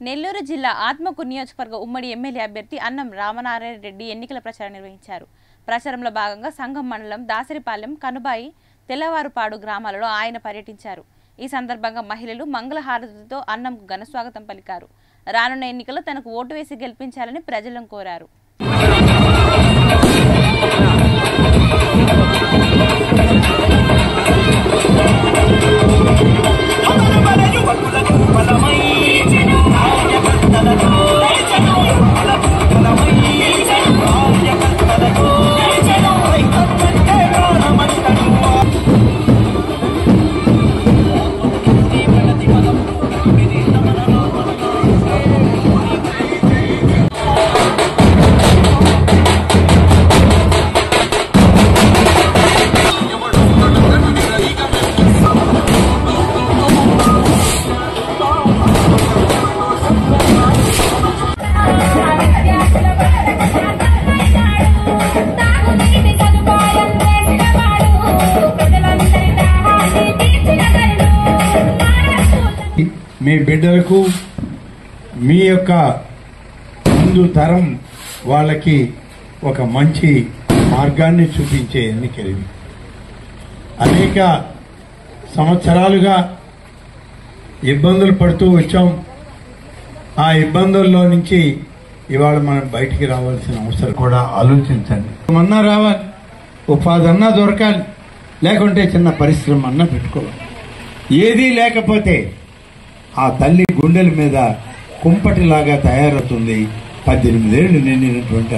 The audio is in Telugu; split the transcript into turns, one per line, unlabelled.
నెల్లూరు జిల్లా ఆత్మకూరు నియోజకవర్గ ఉమ్మడి ఎమ్మెల్యే అభ్యర్థి అన్నం రామనారాయణ రెడ్డి ఎన్నికల ప్రచారం నిర్వహించారు. ప్రచారంలో భాగంగా సంగం మండలం దాసరిపాలెం, కనుబాయి, తెల్లవారుపాడు గ్రామాలలో ఆయన పర్యటించారు. ఈ సందర్భంగా మహిళలు మంగళహారతితో అన్నంకు ఘనస్వాగతం పలికారు. రానున్న ఎన్నికల్లో తనకు ఓటు వేసి గెలిపించాలని ప్రజలను కోరారు.
మీ బిడ్డలకు మీ యొక్క ముందు తరం వాళ్ళకి ఒక మంచి మార్గాన్ని చూపించే ఎన్నికలు. అనేక సంవత్సరాలుగా ఇబ్బందులు పడుతూ వచ్చాం. ఆ ఇబ్బందుల్లో నుంచి ఇవాళ మనం బయటికి రావాల్సిన అవసరం కూడా ఆలోచించండి. అన్నా రావాలి, ఉపాధి అన్నా దొరకాలి, లేకుంటే చిన్న పరిశ్రమ అన్నా పెట్టుకోవాలి. ఏదీ లేకపోతే ఆ తల్లి గుండెల మీద కుంపటిలాగా తయారవుతుంది 18 ఏళ్లు నిండినటువంటి